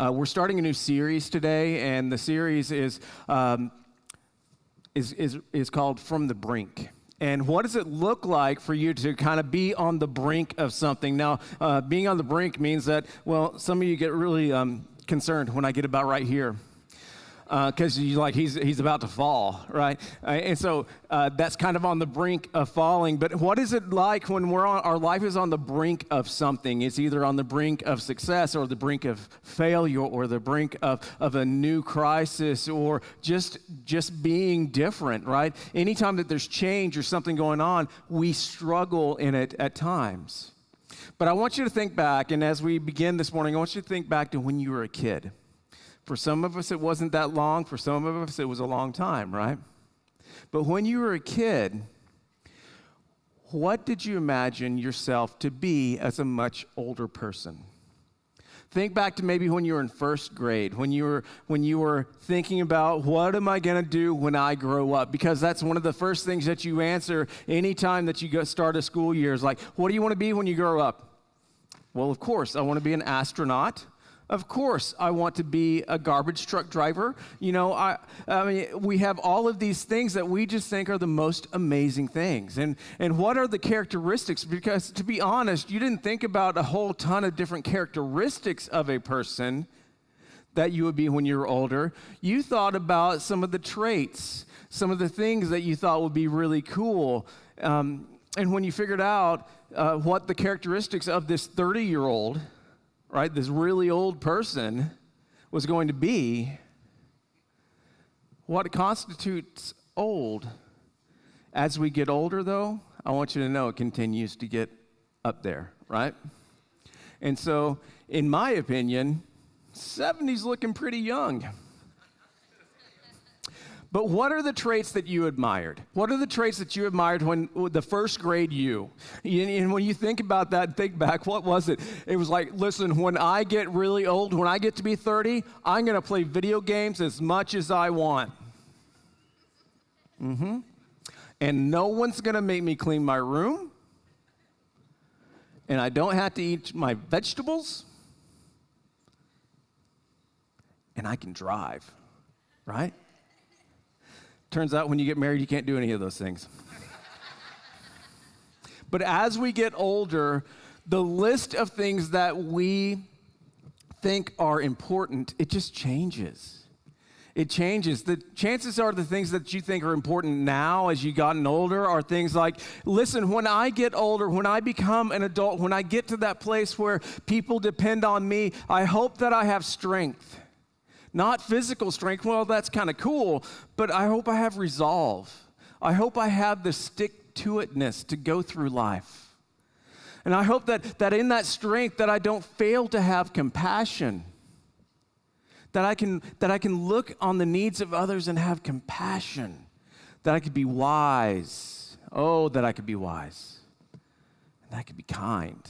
We're starting a new series today, and the series is called From the Brink. And what does it look like for you to kind of be on the brink of something? Now, being on the brink means that, well, some of you get really concerned when I get about right here. Because he's about to fall, right? And so that's kind of on the brink of falling. But what is it like when our life is on the brink of something? It's either on the brink of success or the brink of failure or the brink of a new crisis or just being different, right? Anytime that there's change or something going on, we struggle in it at times. But I want you to think back, and as we begin this morning, I want you to think back to when you were a kid. For some of us, it wasn't that long. For some of us, it was a long time, right? But when you were a kid, what did you imagine yourself to be as a much older person? Think back to maybe when you were in first grade, when you were thinking about, what am I going to do when I grow up? Because that's one of the first things that you answer anytime that you start a school year is like, what do you want to be when you grow up? Well, of course, I want to be an astronaut. Of course, I want to be a garbage truck driver. You know, I mean, we have all of these things that we just think are the most amazing things. And what are the characteristics? Because to be honest, you didn't think about a whole ton of different characteristics of a person that you would be when you were older. You thought about some of the traits, some of the things that you thought would be really cool. And when you figured out what the characteristics of this 30-year-old, right, this really old person was going to be, what constitutes old? As we get older, though, I want you to know it continues to get up there, right? And so, in my opinion, 70's looking pretty young. But what are the traits that you admired? What are the traits that you admired when the first grade you? And when you think about that and think back, what was it? It was like, listen, when I get really old, when I get to be 30, I'm going to play video games as much as I want. And no one's going to make me clean my room. And I don't have to eat my vegetables. And I can drive, right? Turns out when you get married, you can't do any of those things. But as we get older, the list of things that we think are important, it just changes. It changes. The chances are the things that you think are important now as you've gotten older are things like, listen, when I get older, when I become an adult, when I get to that place where people depend on me, I hope that I have strength. Not physical strength, well, that's kind of cool, but I hope I have resolve. I hope I have the stick-to-itness to go through life. And I hope that in that strength that I don't fail to have compassion, that I can look on the needs of others and have compassion, that I could be wise. Oh, that I could be wise, and that I could be kind.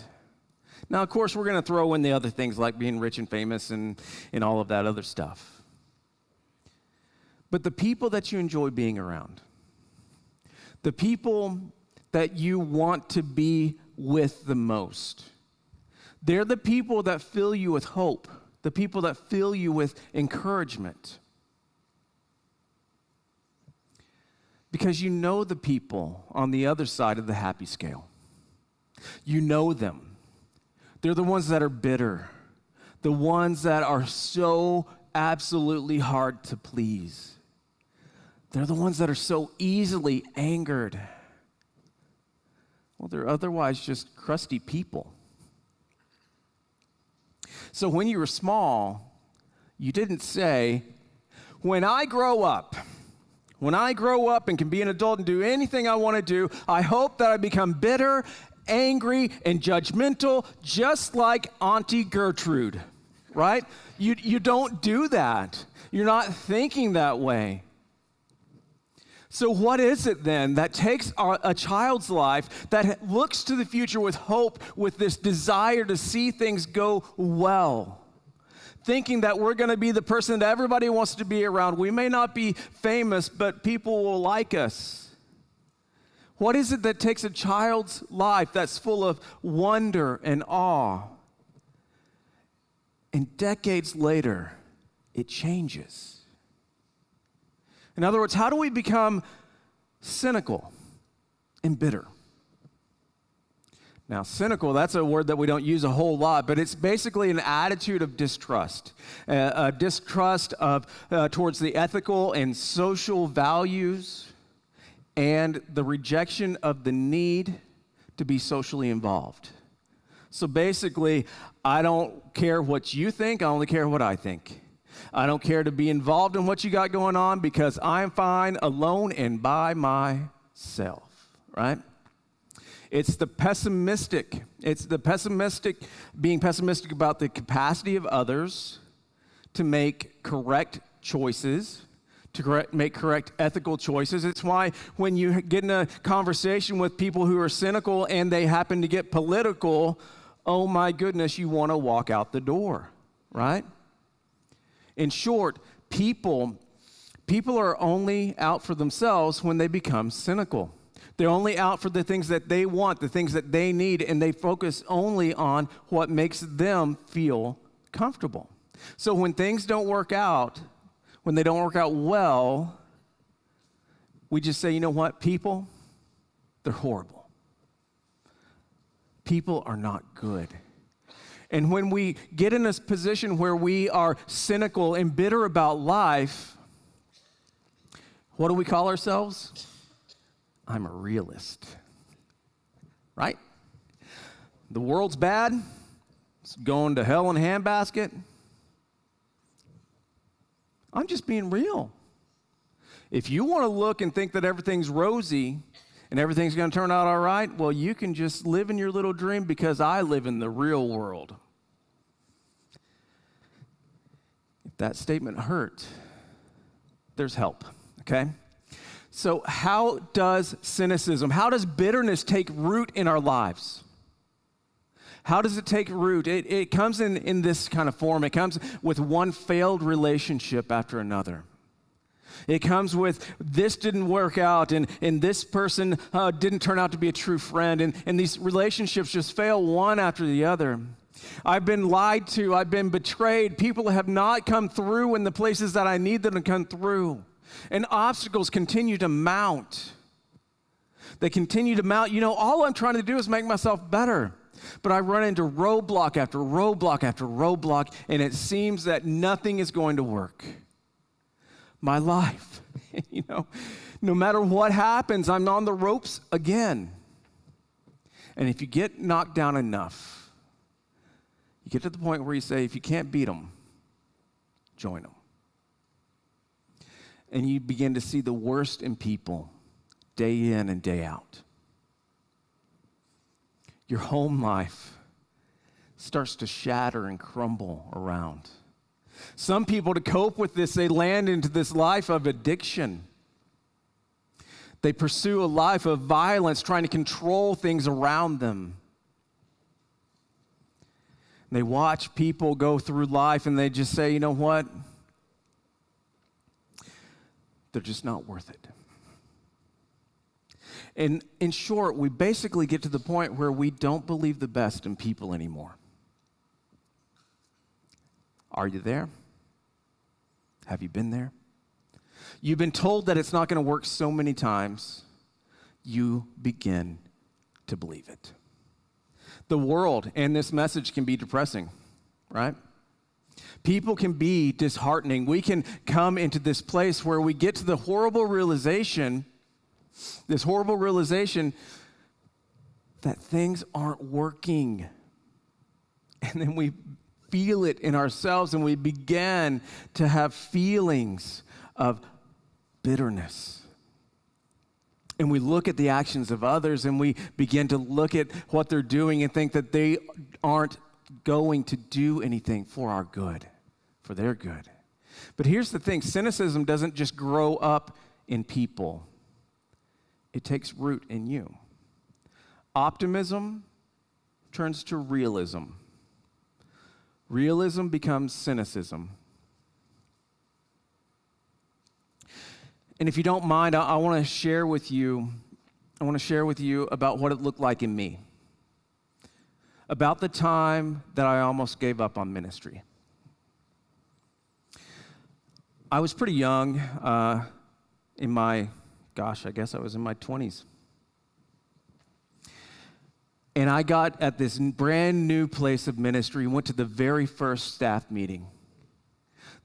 Now, of course, we're going to throw in the other things like being rich and famous and all of that other stuff. But the people that you enjoy being around, the people that you want to be with the most, they're the people that fill you with hope, the people that fill you with encouragement. Because you know the people on the other side of the happy scale. You know them. They're the ones that are bitter, the ones that are so absolutely hard to please. They're the ones that are so easily angered. Well, they're otherwise just crusty people. So when you were small, you didn't say, when I grow up and can be an adult and do anything I want to do, I hope that I become bitter, angry, and judgmental, just like Auntie Gertrude, right? You don't do that. You're not thinking that way. So what is it then that takes a child's life that looks to the future with hope, with this desire to see things go well, thinking that we're going to be the person that everybody wants to be around? We may not be famous, but people will like us. What is it that takes a child's life that's full of wonder and awe And decades later, it changes. In other words, how do we become cynical and bitter? Now, cynical, that's a word that we don't use a whole lot, but it's basically an attitude of distrust, a distrust of towards the ethical and social values and the rejection of the need to be socially involved. So basically, I don't care what you think, I only care what I think. I don't care to be involved in what you got going on because I'm fine alone and by myself, right? It's being pessimistic about the capacity of others to make correct choices, to make correct ethical choices. It's why when you get in a conversation with people who are cynical and they happen to get political, oh my goodness, you want to walk out the door, right? In short, people are only out for themselves when they become cynical. They're only out for the things that they want, the things that they need, and they focus only on what makes them feel comfortable. So when things don't work out, when they don't work out well, we just say, you know what, people, they're horrible. People are not good. And when we get in this position where we are cynical and bitter about life, what do we call ourselves? I'm a realist, right? The world's bad. It's going to hell in a handbasket. I'm just being real. If you want to look and think that everything's rosy and everything's going to turn out all right, well, you can just live in your little dream because I live in the real world. If that statement hurt, there's help, okay? So how does cynicism, how does bitterness take root in our lives? How does it take root? It comes in this kind of form. It comes with one failed relationship after another. It comes with this didn't work out, and this person didn't turn out to be a true friend, and these relationships just fail one after the other. I've been lied to. I've been betrayed. People have not come through in the places that I need them to come through. And obstacles continue to mount. They continue to mount. You know, all I'm trying to do is make myself better. But I run into roadblock after roadblock after roadblock, and it seems that nothing is going to work. My life, you know, no matter what happens, I'm on the ropes again. And if you get knocked down enough, you get to the point where you say, if you can't beat them, join them. And you begin to see the worst in people day in and day out. Your home life starts to shatter and crumble around. Some people, to cope with this, they land into this life of addiction. They pursue a life of violence, trying to control things around them. They watch people go through life and they just say, you know what? They're just not worth it. And in short, we basically get to the point where we don't believe the best in people anymore. Are you there? Have you been there? You've been told that it's not going to work so many times, you begin to believe it. The world and this message can be depressing, right? People can be disheartening. We can come into this place where we get to the horrible realization, that things aren't working. And then we feel it in ourselves and we begin to have feelings of bitterness. And we look at the actions of others and we begin to look at what they're doing and think that they aren't going to do anything for our good, for their good. But here's the thing, cynicism doesn't just grow up in people. It takes root in you. Optimism turns to realism. Realism becomes cynicism. And if you don't mind, I want to share with you about what it looked like in me. About the time that I almost gave up on ministry. I was pretty young I guess I was in my 20s. And I got at this brand new place of ministry, went to the very first staff meeting.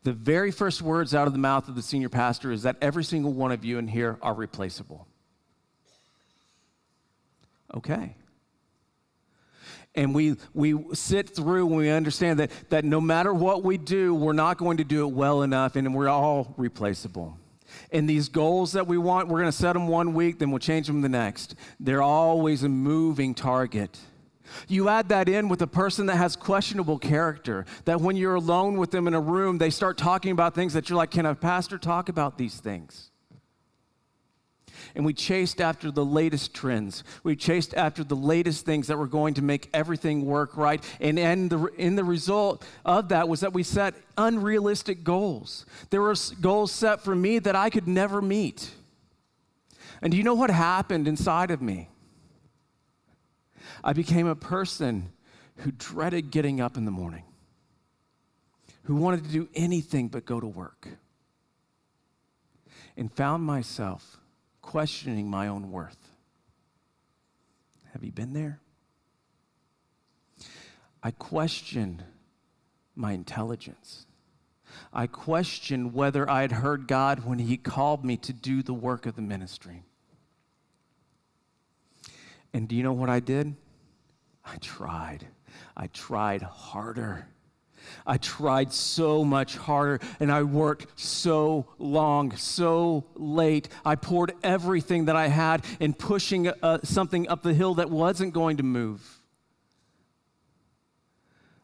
The very first words out of the mouth of the senior pastor is that every single one of you in here are replaceable. Okay. And we sit through and we understand that no matter what we do, we're not going to do it well enough, and we're all replaceable. And these goals that we want, we're going to set them one week, then we'll change them the next. They're always a moving target. You add that in with a person that has questionable character, that when you're alone with them in a room, they start talking about things that you're like, can a pastor talk about these things? And we chased after the latest trends. We chased after the latest things that were going to make everything work right. And in the result of that was that we set unrealistic goals. There were goals set for me that I could never meet. And do you know what happened inside of me? I became a person who dreaded getting up in the morning, who wanted to do anything but go to work, and found myself questioning my own worth. Have you been there? I questioned my intelligence. I questioned whether I had heard God when He called me to do the work of the ministry. And do you know what I did? I tried harder. I tried so much harder, and I worked so long, so late. I poured everything that I had in pushing something up the hill that wasn't going to move.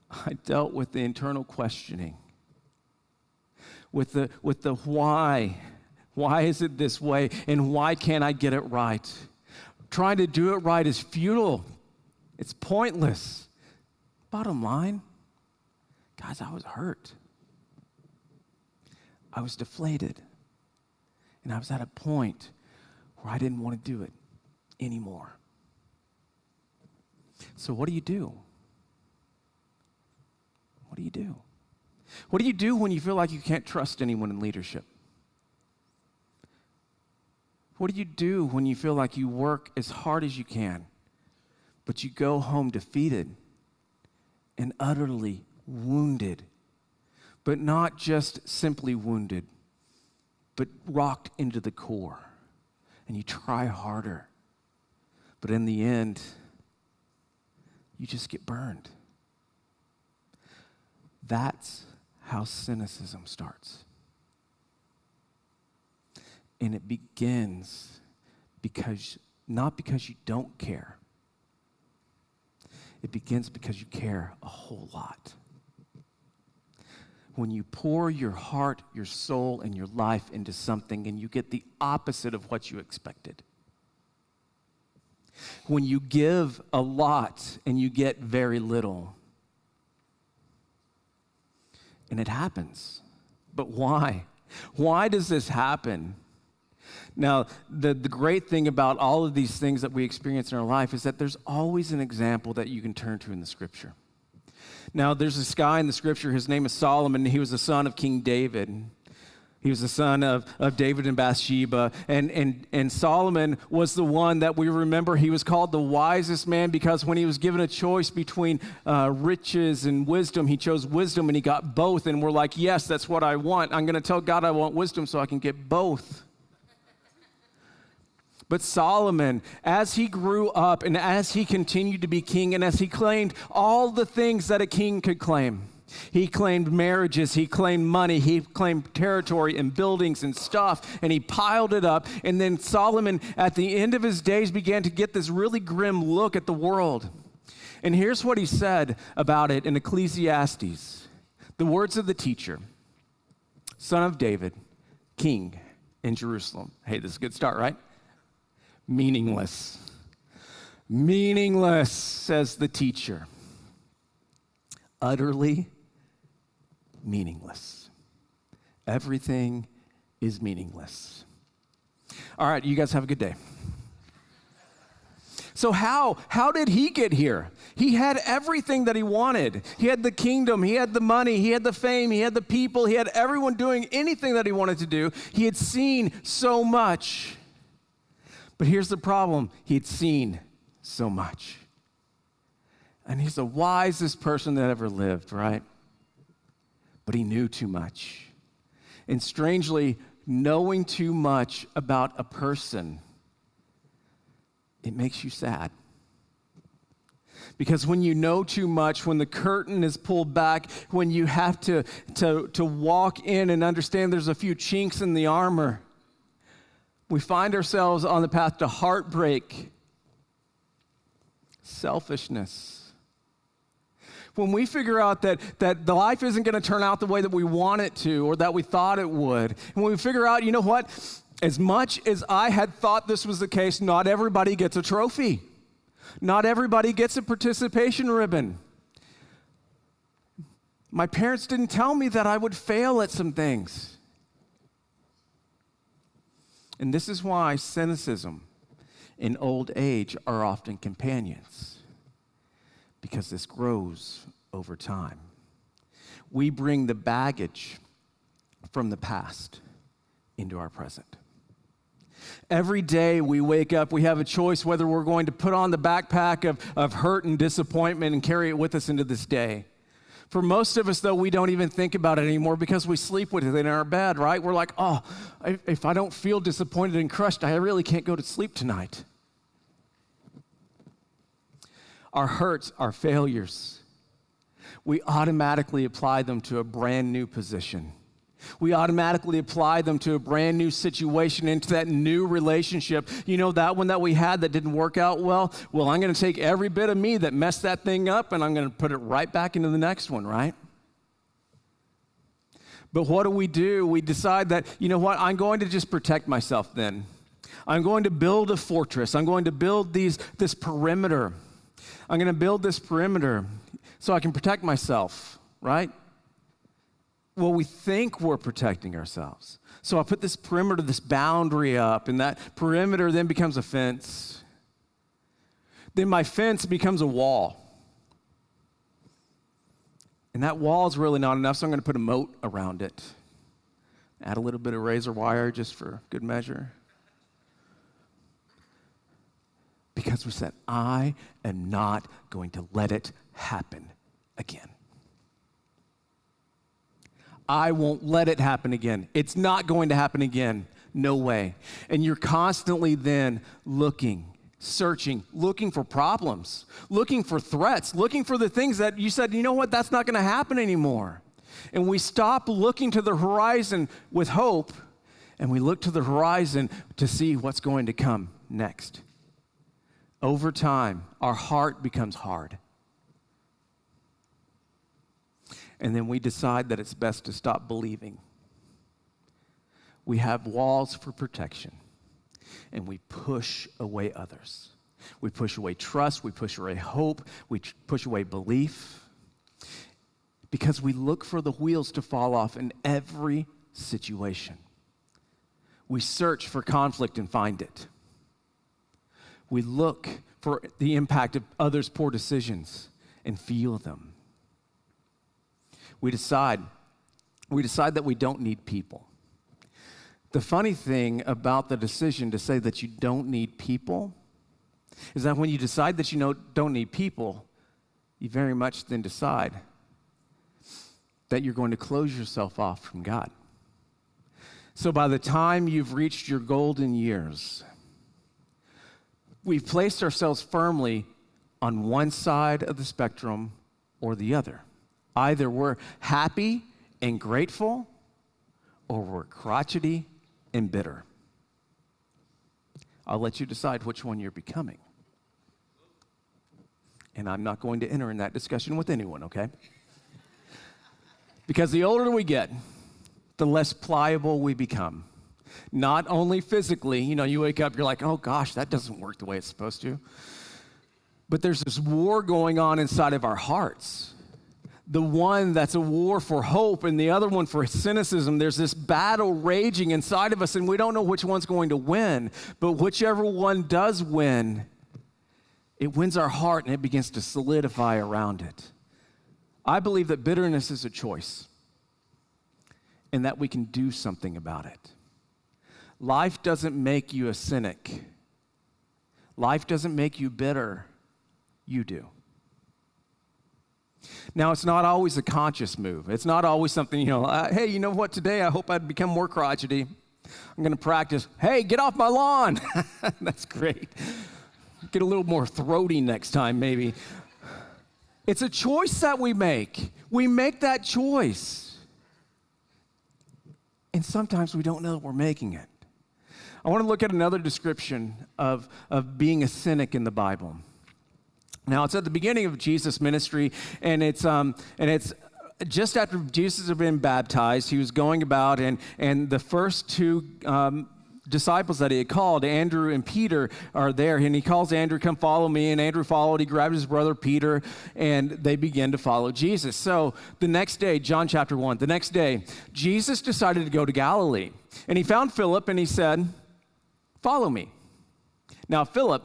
I dealt with the internal questioning, with the why. Why is it this way, and why can't I get it right? Trying to do it right is futile. It's pointless. Bottom line, guys, I was hurt. I was deflated. And I was at a point where I didn't want to do it anymore. So what do you do? What do you do? What do you do when you feel like you can't trust anyone in leadership? What do you do when you feel like you work as hard as you can, but you go home defeated and utterly wounded, but not just simply wounded, but rocked into the core, and you try harder, but in the end, you just get burned? That's how cynicism starts. And it begins not because you don't care. It begins because you care a whole lot. When you pour your heart, your soul, and your life into something and you get the opposite of what you expected. When you give a lot and you get very little. And it happens. But why? Why does this happen? Now, the great thing about all of these things that we experience in our life is that there's always an example that you can turn to in the Scripture. Now, there's this guy in the Scripture, his name is Solomon, and he was the son of King David. He was the son of David and Bathsheba, and Solomon was the one that we remember. He was called the wisest man because when he was given a choice between riches and wisdom, he chose wisdom, and he got both, and we're like, yes, that's what I want. I'm going to tell God I want wisdom so I can get both. But Solomon, as he grew up and as he continued to be king and as he claimed all the things that a king could claim, he claimed marriages, he claimed money, he claimed territory and buildings and stuff, and he piled it up. And then Solomon, at the end of his days, began to get this really grim look at the world. And here's what he said about it in Ecclesiastes. The words of the teacher, son of David, king in Jerusalem. Hey, this is a good start, right? Meaningless. Meaningless, says the teacher. Utterly meaningless. Everything is meaningless. All right, you guys have a good day. So how did he get here? He had everything that he wanted. He had the kingdom, he had the money, he had the fame, he had the people, he had everyone doing anything that he wanted to do. He had seen so much. But here's the problem. He had seen so much. And he's the wisest person that ever lived, right? But he knew too much. And strangely, knowing too much about a person, it makes you sad. Because when you know too much, when the curtain is pulled back, when you have to walk in and understand there's a few chinks in the armor, we find ourselves on the path to heartbreak, selfishness. When we figure out that the life isn't going to turn out the way that we want it to or that we thought it would, and when we figure out, you know what, as much as I had thought this was the case, not everybody gets a trophy. Not everybody gets a participation ribbon. My parents didn't tell me that I would fail at some things. And this is why cynicism and old age are often companions. Because this grows over time. We bring the baggage from the past into our present. Every day we wake up, we have a choice whether we're going to put on the backpack of hurt and disappointment and carry it with us into this day. For most of us, though, we don't even think about it anymore because we sleep with it in our bed, right? We're like, oh, if I don't feel disappointed and crushed, I really can't go to sleep tonight. Our hurts, our failures, we automatically apply them to a brand new position. We automatically apply them to a brand new situation, into that new relationship. You know, that one that we had that didn't work out well? Well, I'm going to take every bit of me that messed that thing up and I'm going to put it right back into the next one, right? But what do? We decide that, you know what, I'm going to just protect myself then. I'm going to build a fortress. I'm going to build this perimeter. I'm going to build this perimeter so I can protect myself, right? Well, we think we're protecting ourselves. So I put this perimeter, this boundary up, and that perimeter then becomes a fence. Then my fence becomes a wall. And that wall is really not enough, so I'm going to put a moat around it. Add a little bit of razor wire just for good measure. Because we said, I am not going to let it happen again. I won't let it happen again. It's not going to happen again. No way. And you're constantly then looking, searching, looking for problems, looking for threats, looking for the things that you said, you know what, that's not going to happen anymore. And we stop looking to the horizon with hope, and we look to the horizon to see what's going to come next. Over time, our heart becomes hard. And then we decide that it's best to stop believing. We have walls for protection, and we push away others. We push away trust, we push away hope, we push away belief, because we look for the wheels to fall off in every situation. We search for conflict and find it. We look for the impact of others' poor decisions and feel them. We decide that we don't need people. The funny thing about the decision to say that you don't need people is that when you decide that you don't need people, you very much then decide that you're going to close yourself off from God. So by the time you've reached your golden years, we've placed ourselves firmly on one side of the spectrum or the other. Either we're happy and grateful, or we're crotchety and bitter. I'll let you decide which one you're becoming. And I'm not going to enter in that discussion with anyone, okay? Because the older we get, the less pliable we become. Not only physically, you wake up, you're like, oh gosh, that doesn't work the way it's supposed to. But there's this war going on inside of our hearts. The one that's a war for hope and the other one for cynicism. There's this battle raging inside of us, and we don't know which one's going to win. But whichever one does win, it wins our heart and it begins to solidify around it. I believe that bitterness is a choice and that we can do something about it. Life doesn't make you a cynic. Life doesn't make you bitter. You do. Now, it's not always a conscious move. It's not always something, hey, you know what, today I hope I'd become more crotchety. I'm going to practice, hey, get off my lawn. That's great. Get a little more throaty next time, maybe. It's a choice that we make. We make that choice. And sometimes we don't know that we're making it. I want to look at another description of being a cynic in the Bible. Now, it's at the beginning of Jesus' ministry, and it's just after Jesus had been baptized. He was going about, and the first two disciples that he had called, Andrew and Peter, are there. And he calls Andrew, come follow me. And Andrew followed. He grabbed his brother Peter, and they began to follow Jesus. So the next day, John chapter 1, the next day, Jesus decided to go to Galilee. And he found Philip, and he said, follow me. Now, Philip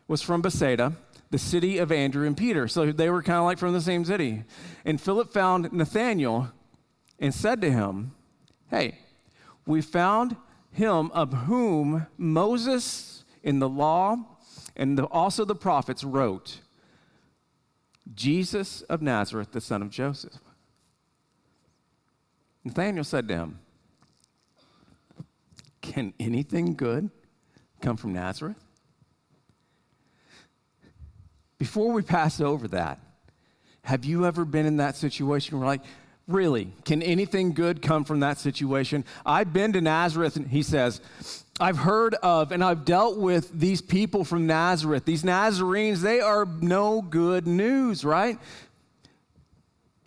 was from Bethsaida, the city of Andrew and Peter. So they were kind of like from the same city. And Philip found Nathanael and said to him, hey, we found him of whom Moses in the law and also the prophets wrote, Jesus of Nazareth, the son of Joseph. Nathanael said to him, can anything good come from Nazareth? Before we pass over that, have you ever been in that situation where, like, really, can anything good come from that situation? I've been to Nazareth, and he says, I've heard of and I've dealt with these people from Nazareth. These Nazarenes, they are no good news, right?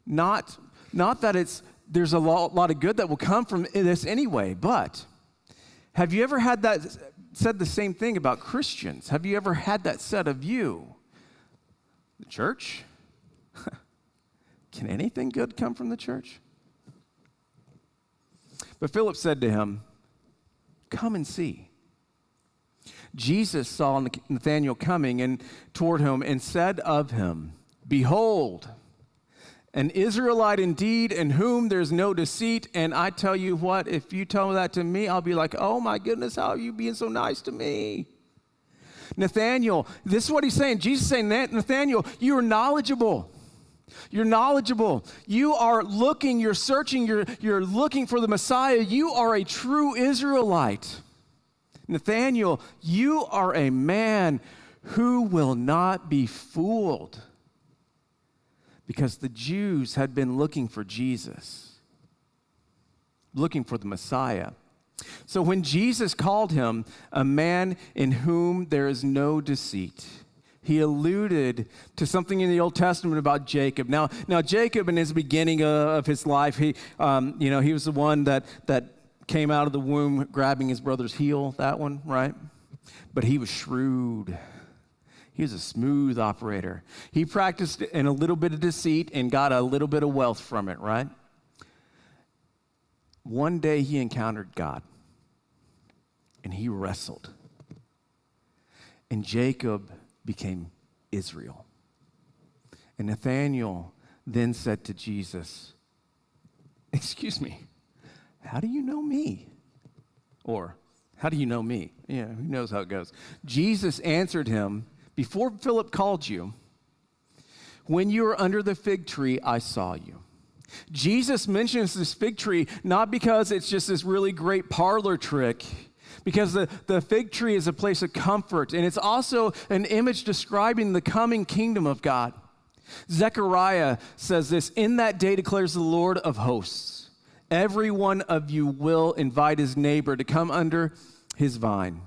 Not that there's a lot of good that will come from this anyway, but have you ever had that said the same thing about Christians? Have you ever had that said of you? The church? Can anything good come from the church? But Philip said to him, come and see. Jesus saw Nathanael coming and toward him and said of him, behold, an Israelite indeed, in whom there's no deceit. And I tell you what, if you tell that to me, I'll be like, oh my goodness, how are you being so nice to me? Nathanael, this is what he's saying. Jesus is saying, Nathanael, you are knowledgeable. You're knowledgeable. You are looking, you're searching, you're looking for the Messiah. You are a true Israelite. Nathanael, you are a man who will not be fooled. Because the Jews had been looking for Jesus, looking for the Messiah. So when Jesus called him a man in whom there is no deceit, he alluded to something in the Old Testament about Jacob. Now Jacob, in his beginning of his life, he was the one that came out of the womb grabbing his brother's heel, that one, right? But he was shrewd. He was a smooth operator. He practiced in a little bit of deceit and got a little bit of wealth from it, right? One day he encountered God, and he wrestled. And Jacob became Israel. And Nathanael then said to Jesus, excuse me, how do you know me? Or, how do you know me? Yeah, who knows how it goes. Jesus answered him, before Philip called you, when you were under the fig tree, I saw you. Jesus mentions this fig tree not because it's just this really great parlor trick, because the fig tree is a place of comfort, and it's also an image describing the coming kingdom of God. Zechariah says this, in that day declares the Lord of hosts, every one of you will invite his neighbor to come under his vine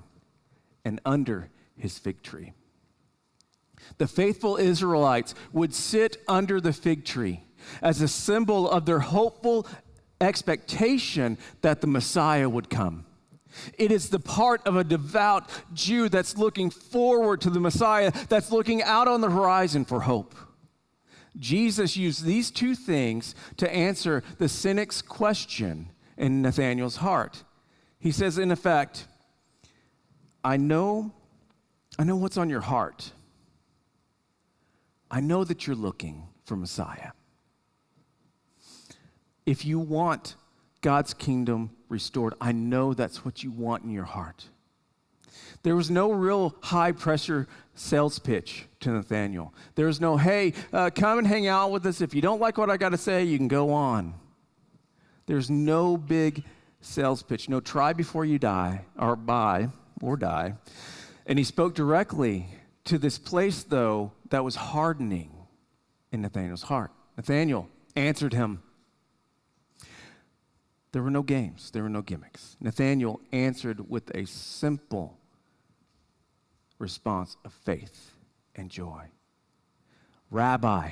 and under his fig tree. The faithful Israelites would sit under the fig tree as a symbol of their hopeful expectation that the Messiah would come. It is the part of a devout Jew that's looking forward to the Messiah, that's looking out on the horizon for hope. Jesus used these two things to answer the cynic's question in Nathanael's heart. He says, in effect, I know what's on your heart. I know that you're looking for Messiah. If you want God's kingdom restored, I know that's what you want in your heart. There was no real high-pressure sales pitch to Nathanael. There was no, hey, come and hang out with us. If you don't like what I got to say, you can go on. There's no big sales pitch, no try before you die, or buy, or die. And he spoke directly to this place, though, that was hardening in Nathanael's heart. Nathanael answered him. There were no games. There were no gimmicks. Nathanael answered with a simple response of faith and joy. Rabbi,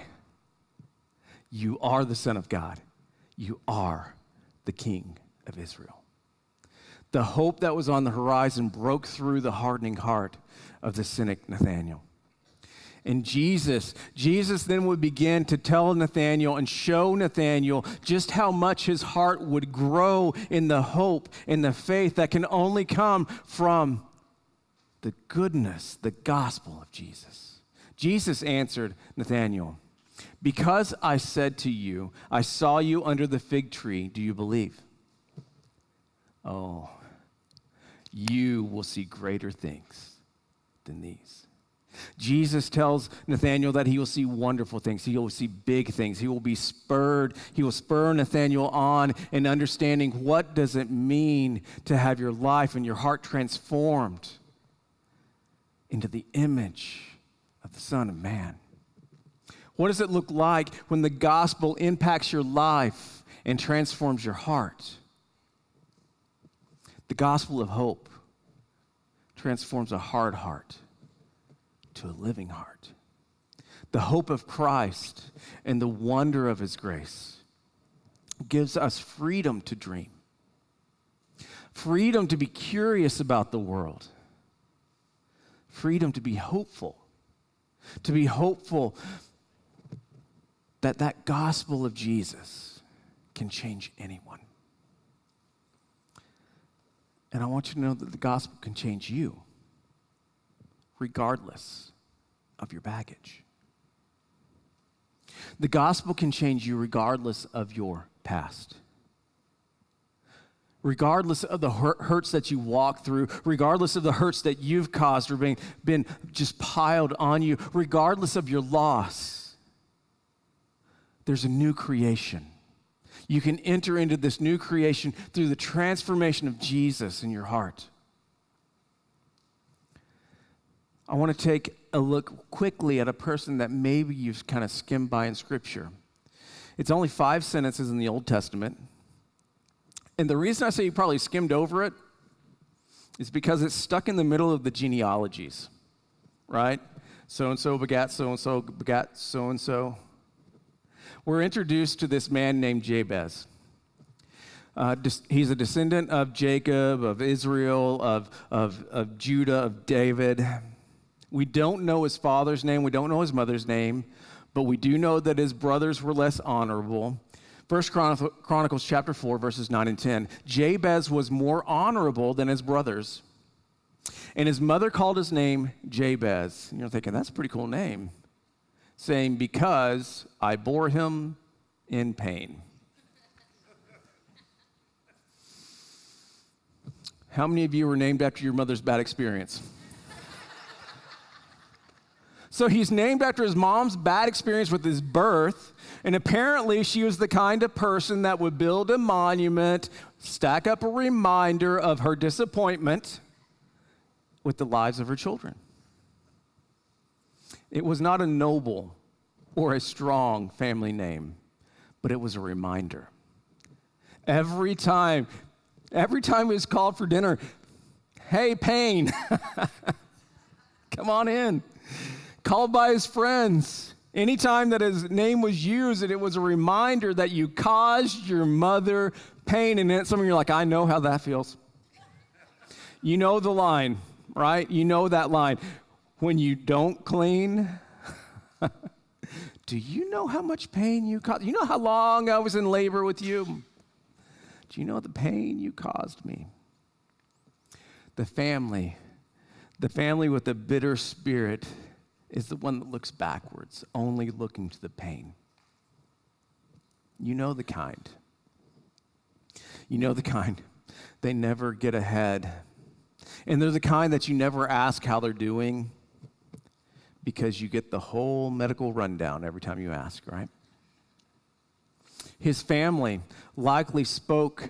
you are the Son of God. You are the King of Israel. The hope that was on the horizon broke through the hardening heart of the cynic Nathanael. And Jesus then would begin to tell Nathanael and show Nathanael just how much his heart would grow in the hope and the faith that can only come from the goodness, the gospel of Jesus. Jesus answered Nathanael, because I said to you, I saw you under the fig tree, do you believe? Oh, you will see greater things than these. Jesus tells Nathanael that he will see wonderful things. He will see big things. He will spur Nathanael on in understanding what does it mean to have your life and your heart transformed into the image of the Son of Man. What does it look like when the gospel impacts your life and transforms your heart? The gospel of hope transforms a hard heart to a living heart. The hope of Christ and the wonder of his grace gives us freedom to dream, freedom to be curious about the world, freedom to be hopeful that that gospel of Jesus can change anyone. And I want you to know that the gospel can change you, regardless of your baggage. The gospel can change you regardless of your past. Regardless of the hurts that you walk through, regardless of the hurts that you've caused or been just piled on you, regardless of your loss, there's a new creation. You can enter into this new creation through the transformation of Jesus in your heart. I want to take a look quickly at a person that maybe you've kind of skimmed by in Scripture. It's only 5 sentences in the Old Testament. And the reason I say you probably skimmed over it is because it's stuck in the middle of the genealogies, right? So-and-so begat so-and-so begat so-and-so. We're introduced to this man named Jabez. He's a descendant of Jacob, of Israel, of Judah, of David. We don't know his father's name. We don't know his mother's name. But we do know that his brothers were less honorable. 1 Chronicles chapter 4, verses 9 and 10. Jabez was more honorable than his brothers. And his mother called his name Jabez. And you're thinking, that's a pretty cool name. Saying, because I bore him in pain. How many of you were named after your mother's bad experience? So he's named after his mom's bad experience with his birth, and apparently she was the kind of person that would build a monument, stack up a reminder of her disappointment with the lives of her children. It was not a noble or a strong family name, but it was a reminder. Every time he was called for dinner, hey, Payne, come on in. Called by his friends. Anytime that his name was used, it was a reminder that you caused your mother pain. And then some of you are like, I know how that feels. You know the line, right? You know that line. When you don't clean, do you know how much pain you caused? You know how long I was in labor with you? Do you know the pain you caused me? The family with a bitter spirit is the one that looks backwards, only looking to the pain. You know the kind. You know the kind. They never get ahead. And they're the kind that you never ask how they're doing because you get the whole medical rundown every time you ask, right? His family likely spoke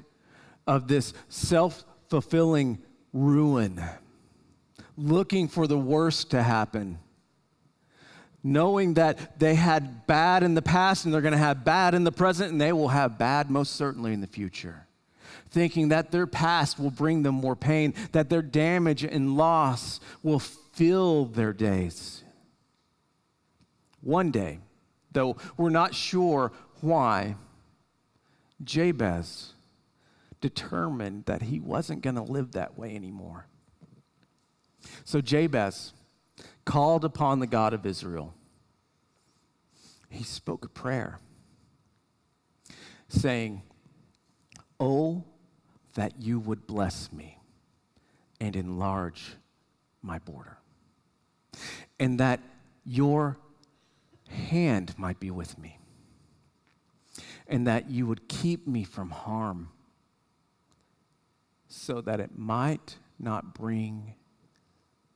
of this self-fulfilling ruin, looking for the worst to happen, knowing that they had bad in the past and they're going to have bad in the present and they will have bad most certainly in the future, thinking that their past will bring them more pain, that their damage and loss will fill their days. One day, though we're not sure why, Jabez determined that he wasn't going to live that way anymore. So Jabez called upon the God of Israel. He spoke a prayer saying, "Oh, that you would bless me and enlarge my border, and that your hand might be with me, and that you would keep me from harm, so that it might not bring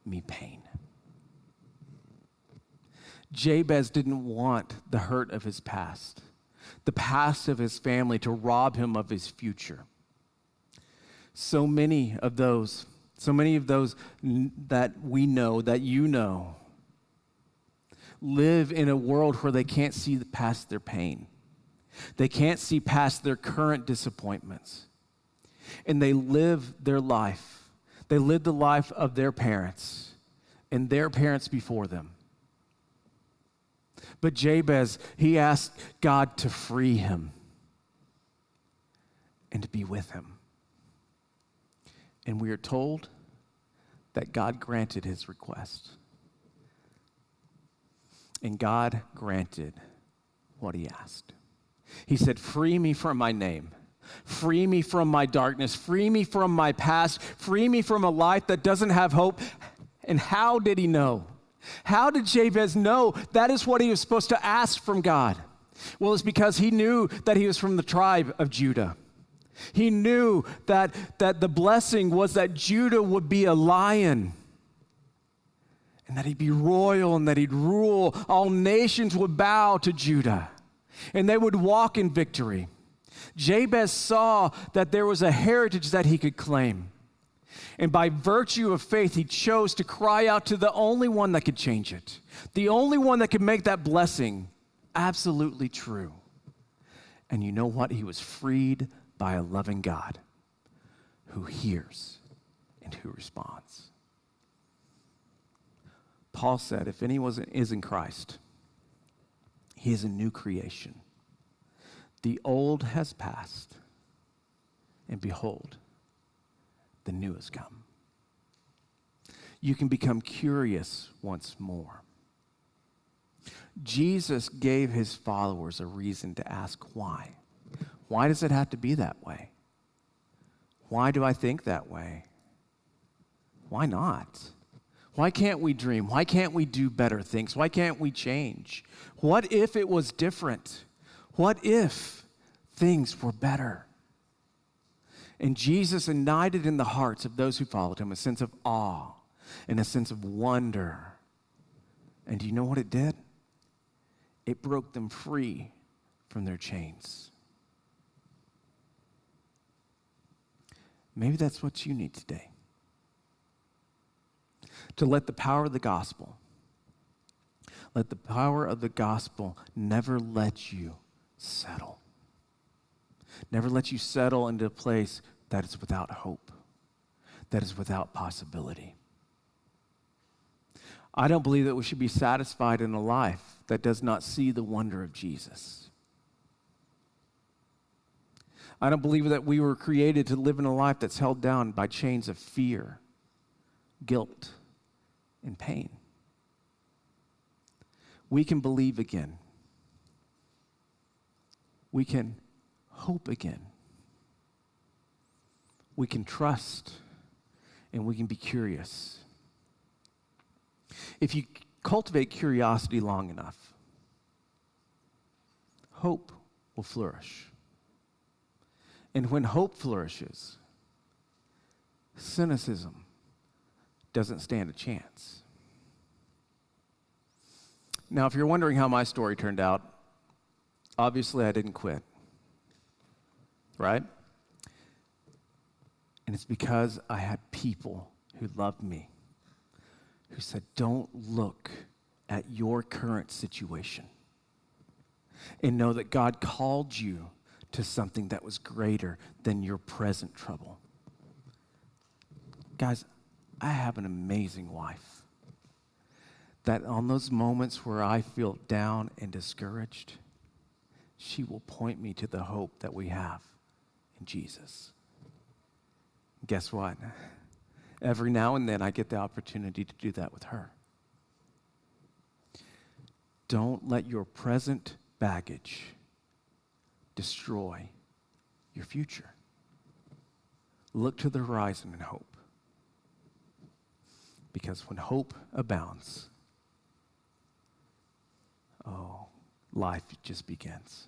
me pain." Jabez didn't want the hurt of his past, the past of his family, to rob him of his future. So many of those that we know, that you know, live in a world where they can't see past their pain. They can't see past their current disappointments. And they live their life. They live the life of their parents and their parents before them. But Jabez, he asked God to free him and to be with him. And we are told that God granted his request. And God granted what he asked. He said, "Free me from my name. Free me from my darkness. Free me from my past. Free me from a life that doesn't have hope." And how did he know? How did Jabez know that is what he was supposed to ask from God? Well, it's because he knew that he was from the tribe of Judah. He knew that the blessing was that Judah would be a lion, and that he'd be royal, and that he'd rule. All nations would bow to Judah, and they would walk in victory. Jabez saw that there was a heritage that he could claim. And by virtue of faith, he chose to cry out to the only one that could change it, the only one that could make that blessing absolutely true. And you know what? He was freed by a loving God who hears and who responds. Paul said, if anyone is in Christ, he is a new creation. The old has passed, and behold, the new has come. You can become curious once more. Jesus gave his followers a reason to ask why. Why does it have to be that way? Why do I think that way? Why not? Why can't we dream? Why can't we do better things? Why can't we change? What if it was different? What if things were better? And Jesus ignited in the hearts of those who followed him a sense of awe and a sense of wonder. And do you know what it did? It broke them free from their chains. Maybe that's what you need today. To let the power of the gospel, never let you settle. Never let you settle into a place that is without hope, that is without possibility. I don't believe that we should be satisfied in a life that does not see the wonder of Jesus. I don't believe that we were created to live in a life that's held down by chains of fear, guilt, and pain. We can believe again. We can hope again. We can trust, and we can be curious. If you cultivate curiosity long enough, hope will flourish. And when hope flourishes, cynicism doesn't stand a chance. Now, if you're wondering how my story turned out, obviously I didn't quit, right? And it's because I had people who loved me, who said, don't look at your current situation and know that God called you to something that was greater than your present trouble. Guys, I have an amazing wife that on those moments where I feel down and discouraged, she will point me to the hope that we have in Jesus. Guess what? Every now and then I get the opportunity to do that with her. Don't let your present baggage destroy your future. Look to the horizon and hope. Because when hope abounds, life just begins.